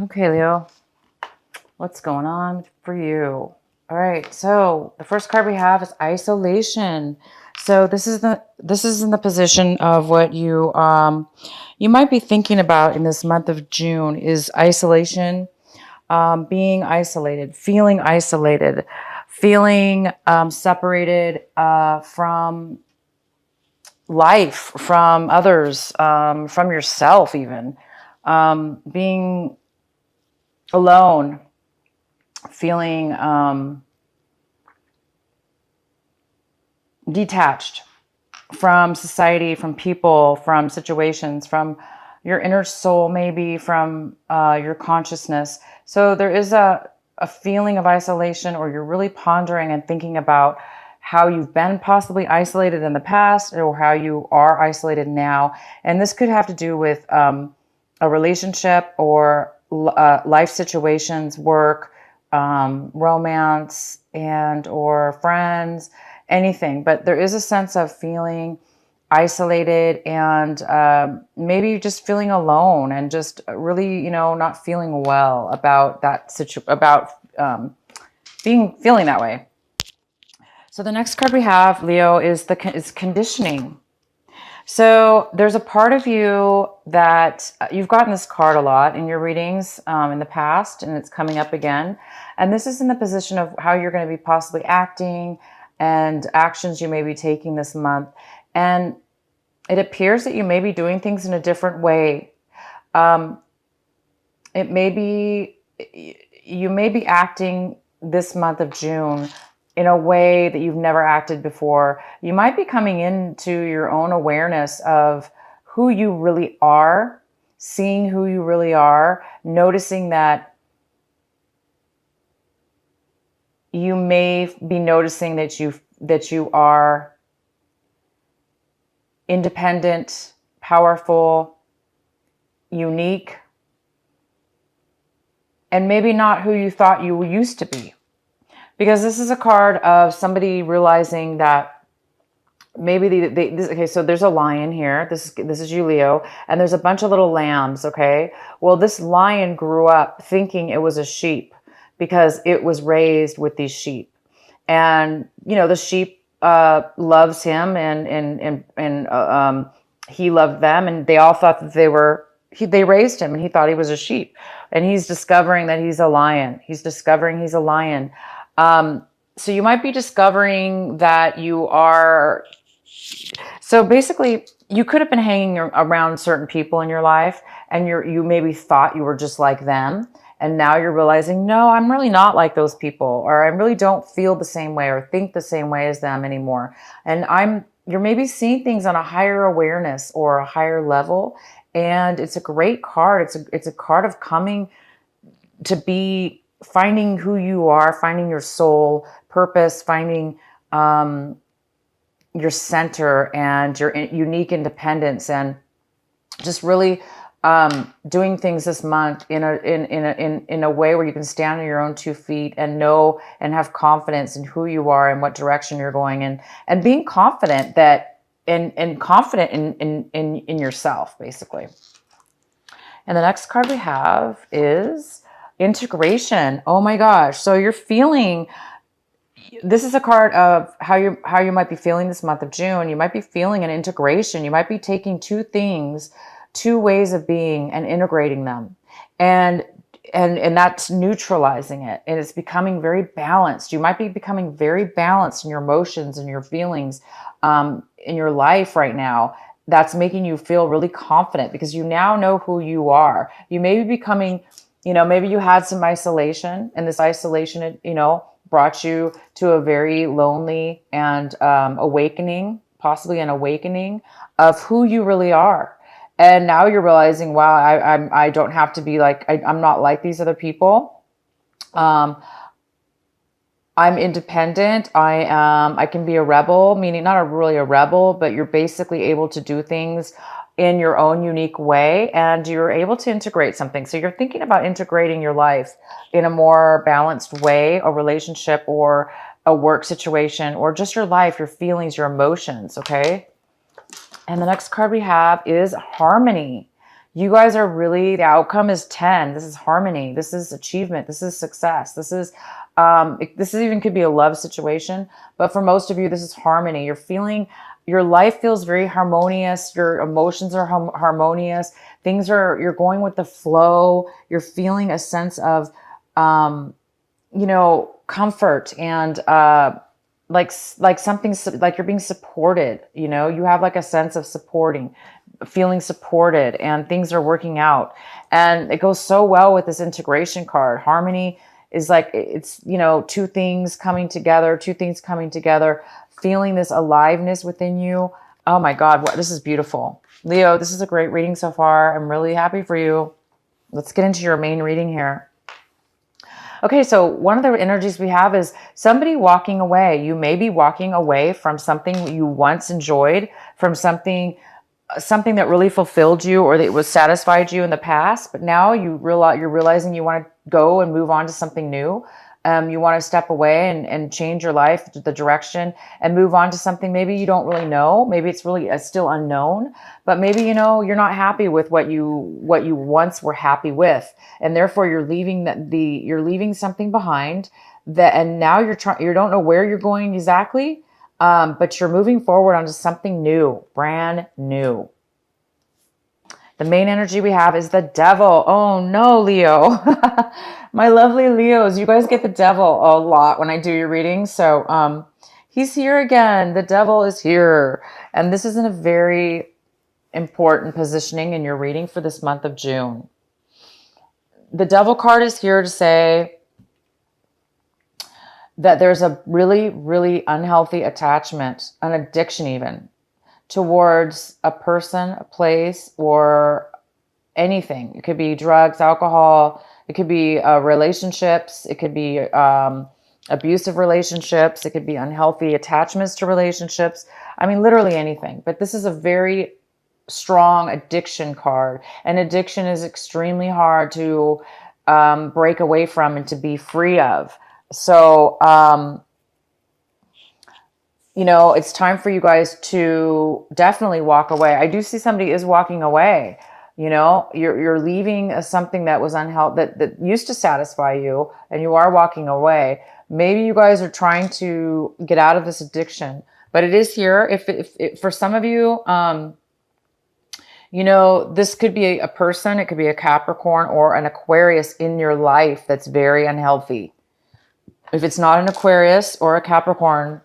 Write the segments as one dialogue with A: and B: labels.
A: Okay, Leo, what's going on for you? All right, so the first card we have is isolation. So this is in the position of what you might be thinking about in this month of June is isolation, being isolated, feeling separated from life, from others, from yourself, even being alone, feeling detached from society, from people, from situations, from your inner soul, maybe from your consciousness. So there is a feeling of isolation, or you're really pondering and thinking about how you've been possibly isolated in the past or how you are isolated now. And this could have to do with a relationship or life situations, work, romance, and or friends, anything. But there is a sense of feeling isolated and maybe just feeling alone and just really, not feeling well about feeling that way. So the next card we have, Leo, is conditioning. So there's a part of you that you've gotten this card a lot in your readings in the past, and it's coming up again. And this is in the position of how you're going to be possibly acting and actions you may be taking this month. And it appears that you may be doing things in a different way. It may be, you may be acting this month of June in a way that you've never acted before. You might be coming into your own awareness of who you really are, seeing who you really are, noticing that you may be noticing that you are independent, powerful, unique, and maybe not who you thought you used to be. Because this is a card of somebody realizing that maybe okay, so there's a lion here. This is you, Leo, and there's a bunch of little lambs, okay? Well, this lion grew up thinking it was a sheep because it was raised with these sheep. And, the sheep loves him and he loved them, and they all thought that they raised him and he thought he was a sheep. And he's discovering that he's a lion. He's discovering he's a lion. So you might be discovering that you are, so basically you could have been hanging around certain people in your life and you maybe thought you were just like them. And now you're realizing, no, I'm really not like those people, or I really don't feel the same way or think the same way as them anymore. And you're maybe seeing things on a higher awareness or a higher level. And it's a great card. It's a card of coming to be, finding who you are, finding your soul purpose, finding your center and your unique independence, and just really doing things this month in a way where you can stand on your own 2 feet and know and have confidence in who you are and what direction you're going in, and being confident that and confident in yourself, basically. And the next card we have is integration. Oh my gosh. So you're feeling, this is a card of how you might be feeling this month of June. You might be feeling an integration. You might be taking two things, two ways of being, and integrating them. And that's neutralizing it. And it's becoming very balanced. You might be becoming very balanced in your emotions and your feelings in your life right now. That's making you feel really confident because you now know who you are. You may be becoming, maybe you had some isolation, and this isolation, brought you to a very lonely and awakening, possibly an awakening of who you really are. And now you're realizing, wow, I don't have to be like, I'm not like these other people. I'm independent. I can be a rebel, meaning not really a rebel, but you're basically able to do things in your own unique way, and you're able to integrate something. So you're thinking about integrating your life in a more balanced way, a relationship or a work situation, or just your life, your feelings, your emotions. Okay. And the next card we have is harmony. You guys are really, the outcome is 10. This is harmony. This is achievement. This is success. This is, this even could be a love situation. But for most of you, this is harmony. You're feeling, your life feels very harmonious. Your emotions are harmonious. Things are, you're going with the flow. You're feeling a sense of, you know, comfort and, like something, like you're being supported, you know, you have like a sense of feeling supported, and things are working out. And it goes so well with this integration card. Harmony is like, it's, you know, two things coming together, feeling this aliveness within you. Oh my God, this is beautiful. Leo, this is a great reading so far. I'm really happy for you. Let's get into your main reading here. Okay, so one of the energies we have is somebody walking away. You may be walking away from something you once enjoyed, from something that really fulfilled you or that was satisfied you in the past, but now you're realizing you want to go and move on to something new. You want to step away and change your life, the direction, and move on to something maybe you don't really know. Maybe it's really still unknown, but maybe, you know, you're not happy with what you once were happy with. And therefore you're leaving you're leaving something behind and now you don't know where you're going exactly. But you're moving forward onto something new, brand new. The main energy we have is the devil. Oh no, Leo. My lovely Leos, you guys get the devil a lot when I do your readings. So he's here again. The devil is here. And this is in a very important positioning in your reading for this month of June. The devil card is here to say that there's a really, really unhealthy attachment, an addiction even, towards a person, a place, or anything. It could be drugs, alcohol. It could be relationships. It could be abusive relationships. It could be unhealthy attachments to relationships. I mean, literally anything. But this is a very strong addiction card. And addiction is extremely hard to break away from and to be free of. So, you know, it's time for you guys to definitely walk away. I do see somebody is walking away. You know, you're leaving something that was unhealthy, that used to satisfy you, and you are walking away. Maybe you guys are trying to get out of this addiction, but it is here. If for some of you, you know, this could be a person, it could be a Capricorn or an Aquarius in your life that's very unhealthy. If it's not an Aquarius or a Capricorn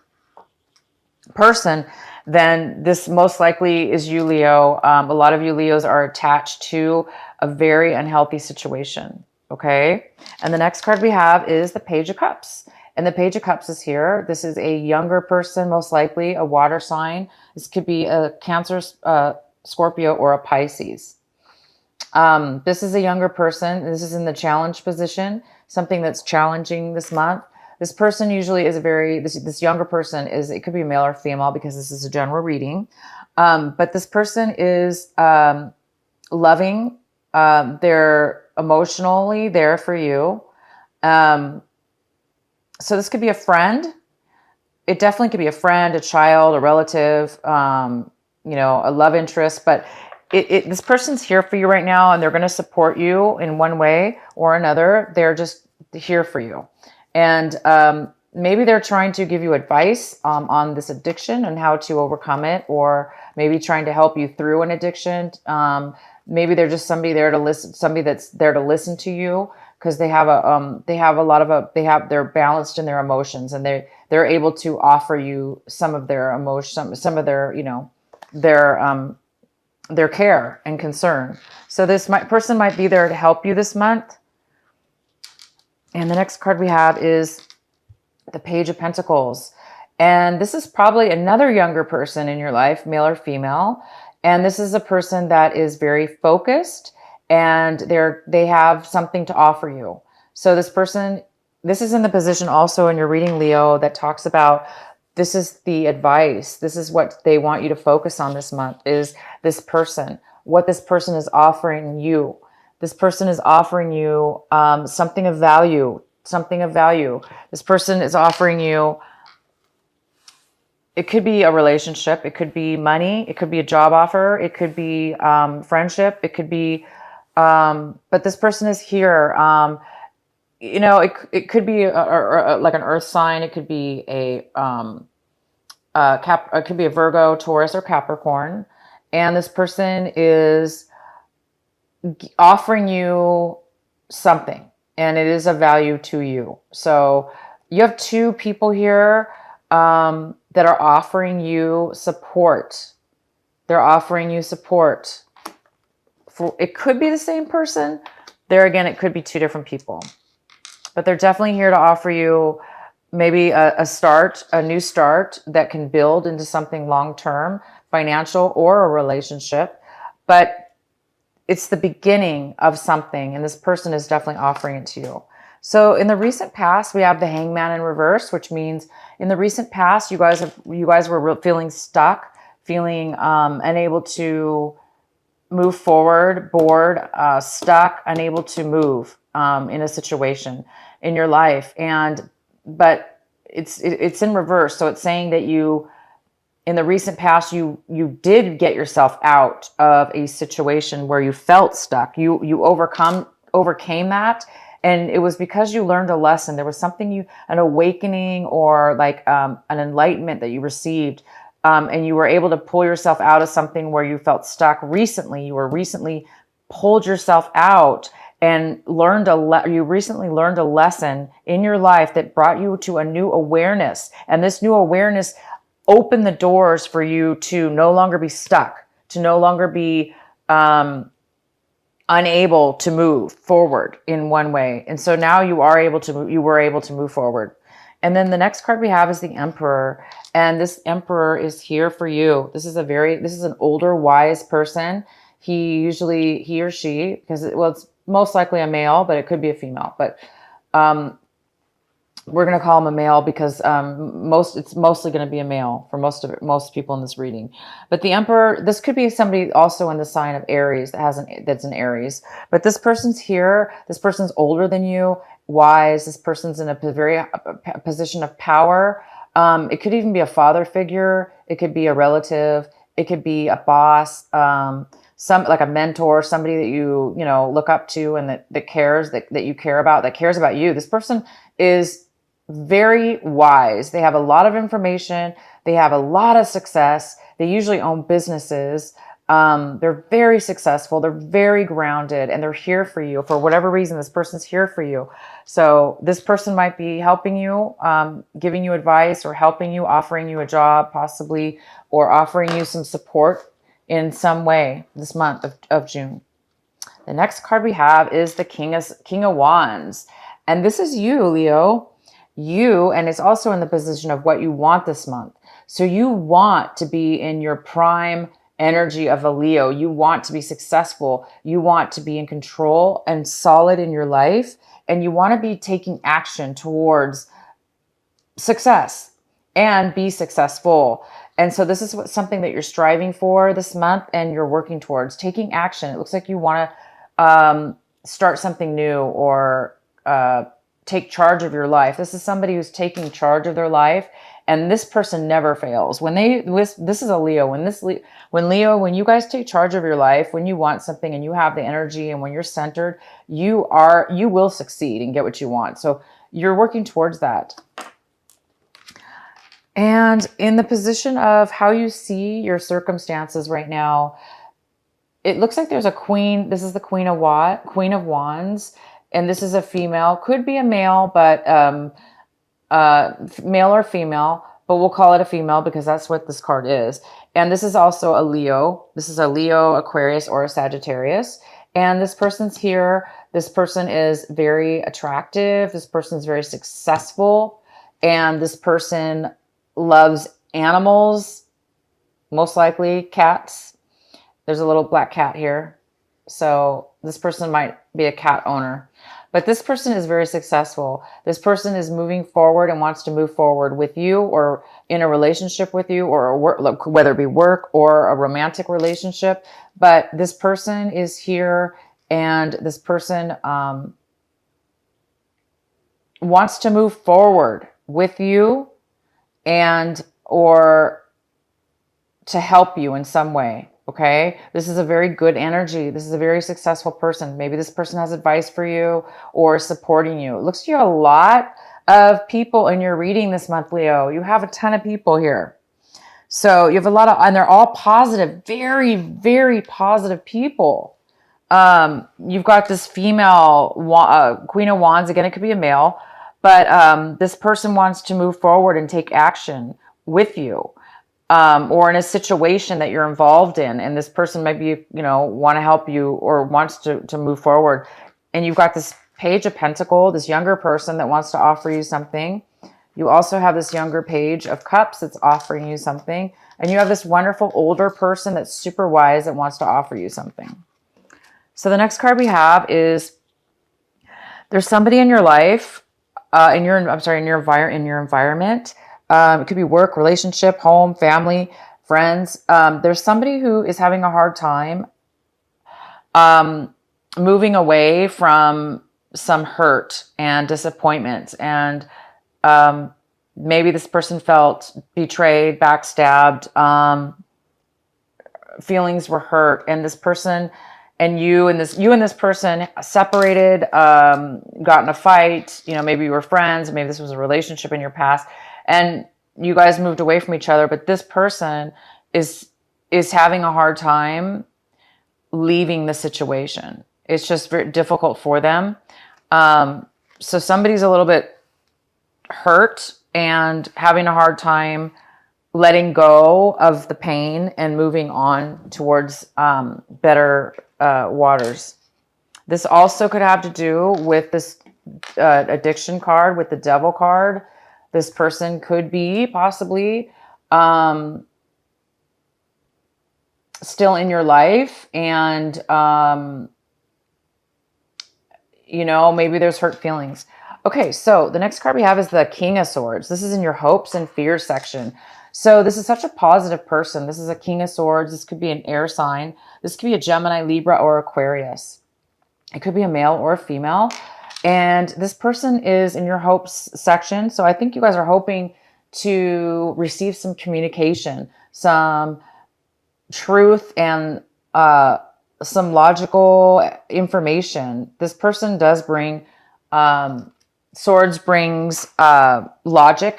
A: person, then this most likely is you, Leo. A lot of you Leos are attached to a very unhealthy situation. Okay. And the next card we have is the Page of Cups. And the Page of Cups is here. This is a younger person, most likely a water sign. This could be a Cancer, Scorpio, or a Pisces. This is a younger person. This is in the challenge position, something that's challenging this month. This person usually is this younger person is, it could be male or female because this is a general reading. But this person is loving. They're emotionally there for you. So this could be a friend. It definitely could be a friend, a child, a relative, you know, a love interest. But this person's here for you right now, and they're going to support you in one way or another. They're just here for you. And maybe they're trying to give you advice on this addiction and how to overcome it, or maybe trying to help you through an addiction. Maybe they're just somebody there to listen, somebody that's there to listen to you, because they're balanced in their emotions, and they're able to offer you some of their emotion, some of their, you know, their care and concern. So this person might be there to help you this month. And the next card we have is the Page of Pentacles. And this is probably another younger person in your life, male or female. And this is a person that is very focused, and they have something to offer you. So this person, this is in the position also in your reading, Leo, that talks about, this is the advice. This is what they want you to focus on this month, is this person, what this person is offering you. This person is offering you something of value, This person is offering you, it could be a relationship. It could be money. It could be a job offer. It could be friendship. It could be, but this person is here. You know, it could be like an earth sign. It could be it could be a Virgo, Taurus, or Capricorn. And this person is offering you something, and it is of value to you. So you have two people here that are offering you support. They're offering you support. It could be the same person. There again, it could be two different people. But they're definitely here to offer you maybe a new start that can build into something long-term, financial or a relationship. But it's the beginning of something, and this person is definitely offering it to you. So in the recent past, we have the Hangman in reverse, which means in the recent past, you guys were feeling stuck, feeling unable to move forward, bored, stuck, unable to move in a situation in your life. But it's in reverse. So it's saying that in the recent past, you did get yourself out of a situation where you felt stuck. You overcame that. And it was because you learned a lesson. There was something an awakening or like an enlightenment that you received. And you were able to pull yourself out of something where you felt stuck recently. You were recently pulled yourself out and you recently learned a lesson in your life that brought you to a new awareness. And this new awareness opened the doors for you to no longer be stuck, to no longer be unable to move forward in one way. And so now you were able to move forward. And then the next card we have is the Emperor. And this Emperor is here for you. This is an older, wise person. He or she, because it's most likely a male, but it could be a female. But we're going to call him a male because it's mostly going to be a male for most people in this reading. But the Emperor, this could be somebody also in the sign of Aries that's an Aries. But this person's here. This person's older than you, wise. This person's in a position of power. It could even be a father figure. It could be a relative. It could be a boss. Like a mentor, somebody that you look up to and that cares, that you care about, that cares about you. This person is very wise. They have a lot of information. They have a lot of success. They usually own businesses. They're very successful. They're very grounded, and they're here for you for whatever reason. This person's here for you. So this person might be helping you, giving you advice, or helping you, offering you a job possibly, or offering you some support in some way this month of June. The next card we have is the King of Wands. And this is you, Leo. And it's also in the position of what you want this month. So you want to be in your prime energy of a Leo. You want to be successful. You want to be in control and solid in your life. And you want to be taking action towards success and be successful. And so this is something that you're striving for this month and you're working towards taking action. It looks like you want to start something new or take charge of your life. This is somebody who's taking charge of their life, and this person never fails. This is a Leo. When you guys take charge of your life, when you want something and you have the energy and when you're centered, you will succeed and get what you want. So you're working towards that. And in the position of how you see your circumstances right now, it looks like there's a queen. This is the Queen of Wands. And this is a female, could be a male, but male or female, but we'll call it a female because that's what this card is. And this is also a Leo. This is a Leo, Aquarius, or a Sagittarius. And this person's here. This person is very attractive. This person is very successful. And this person loves animals, most likely cats. There's a little black cat here. So this person might be a cat owner. But this person is very successful. This person is moving forward and wants to move forward with you or in a relationship with you, or whether it be work or a romantic relationship. But this person is here, and this person wants to move forward with you and or to help you in some way. Okay. This is a very good energy. This is a very successful person. Maybe this person has advice for you or supporting you. It looks like you have a lot of people in your reading this month, Leo. You have a ton of people here. So you have a lot of, and they're all positive, very, very positive people. You've got this female Queen of Wands. Again, it could be a male, but this person wants to move forward and take action with you. Or in a situation that you're involved in, and this person might be, want to help you or wants to move forward. And you've got this Page of Pentacles, this younger person that wants to offer you something. You also have this younger Page of Cups that's offering you something. And you have this wonderful older person that's super wise that wants to offer you something. So the next card we have is, there's somebody in your life, in your environment. It could be work, relationship, home, family, friends. There's somebody who is having a hard time moving away from some hurt and disappointment. And maybe this person felt betrayed, backstabbed, feelings were hurt. And this person and you and this person separated, got in a fight. Maybe you were friends. Maybe this was a relationship in your past. And you guys moved away from each other, but this person is having a hard time leaving the situation. It's just very difficult for them. So somebody's a little bit hurt and having a hard time letting go of the pain and moving on towards better waters. This also could have to do with this addiction card, with the Devil card. This person could be possibly still in your life, and maybe there's hurt feelings. Okay, so the next card we have is the King of Swords. This is in your hopes and fears section. So this is such a positive person. This is a King of Swords. This could be an air sign. This could be a Gemini, Libra, or Aquarius. It could be a male or a female. And this person is in your hopes section. So I think you guys are hoping to receive some communication, some truth, and some logical information. This person does bring, Swords brings logic.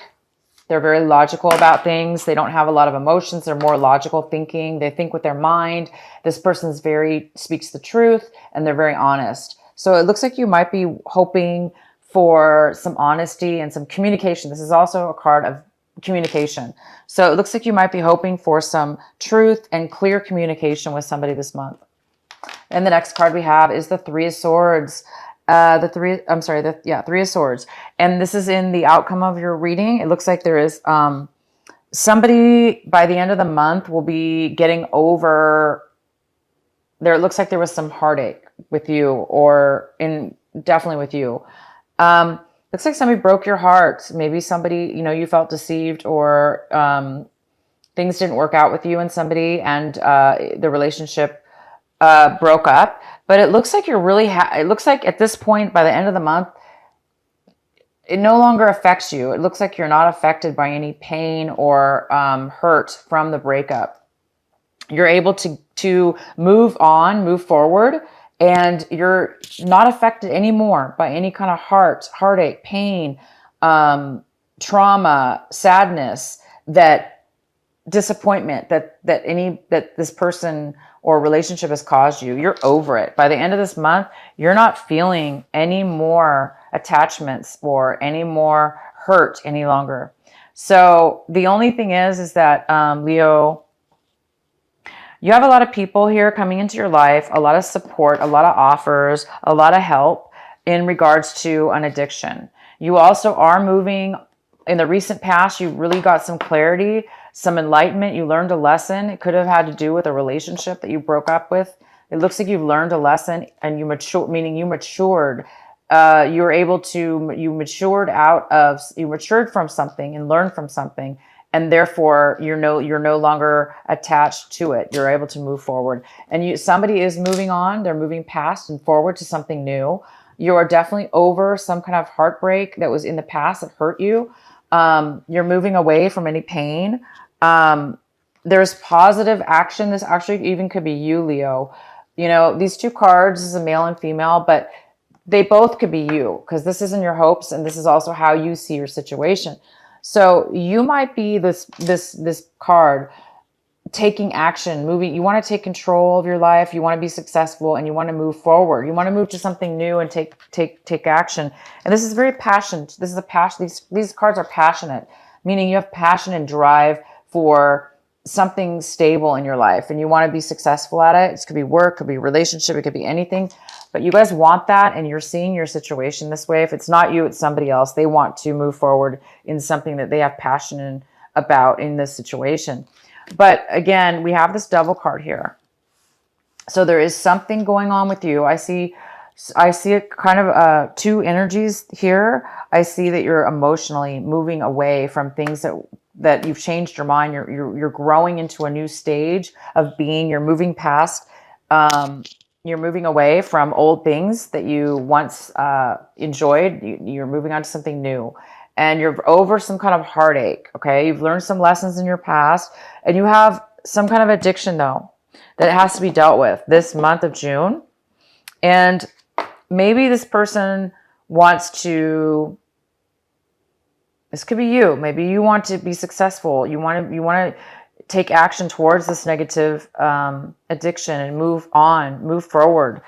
A: They're very logical about things. They don't have a lot of emotions. They're more logical thinking. They think with their mind. This person speaks the truth, and they're very honest. So it looks like you might be hoping for some honesty and some communication. This is also a card of communication. So it looks like you might be hoping for some truth and clear communication with somebody this month. And the next card we have is the Three of Swords. Three of Swords. And this is in the outcome of your reading. It looks like there is somebody by the end of the month will be getting over there. It looks like there was some heartache with you, or definitely with you. Looks like somebody broke your heart. Maybe somebody, you felt deceived, or things didn't work out with you and somebody, and the relationship broke up. But it looks like you're really, it looks like at this point, by the end of the month, it no longer affects you. It looks like you're not affected by any pain or hurt from the breakup. You're able to move on, move forward, and you're not affected anymore by any kind of heartache, pain, trauma, sadness, disappointment that this person or relationship has caused you. You're over it. By the end of this month, you're not feeling any more attachments or any more hurt any longer. So the only thing is that, Leo, you have a lot of people here coming into your life, a lot of support, a lot of offers, a lot of help in regards to an addiction. You also are moving. In the recent past, you really got some clarity, some enlightenment. You learned a lesson. It could have had to do with a relationship that you broke up with. It looks like you've learned a lesson, and you matured, meaning you matured. You matured from something and learned from something. And therefore, you're no longer attached to it. You're able to move forward. And somebody is moving on. They're moving past and forward to something new. You are definitely over some kind of heartbreak that was in the past that hurt you. You're moving away from any pain. There's positive action. This actually even could be you, Leo. You know, these two cards is a male and female, but they both could be you, because this isn't your hopes and this is also how you see your situation. So you might be this card taking action, moving. You want to take control of your life. You want to be successful and you want to move forward. You want to move to something new and take action. And this is very passionate. This is a passion. These cards are passionate, meaning you have passion and drive for something stable in your life and you want to be successful at it. It could be work, could be relationship, it could be anything, but you guys want that and you're seeing your situation this way. If it's not you, it's somebody else. They want to move forward in something that they have passion about in this situation. But again, we have this Devil card here. So there is something going on with you. I see a kind of two energies here. I see that you're emotionally moving away from things that you've changed your mind. You're growing into a new stage of being. You're moving past. You're moving away from old things that you once enjoyed. You're moving on to something new. And you're over some kind of heartache, okay? You've learned some lessons in your past, and you have some kind of addiction, though, that has to be dealt with this month of June. And maybe this person wants to, this could be you. Maybe you want to be successful. You want to take action towards this negative addiction and move on, move forward.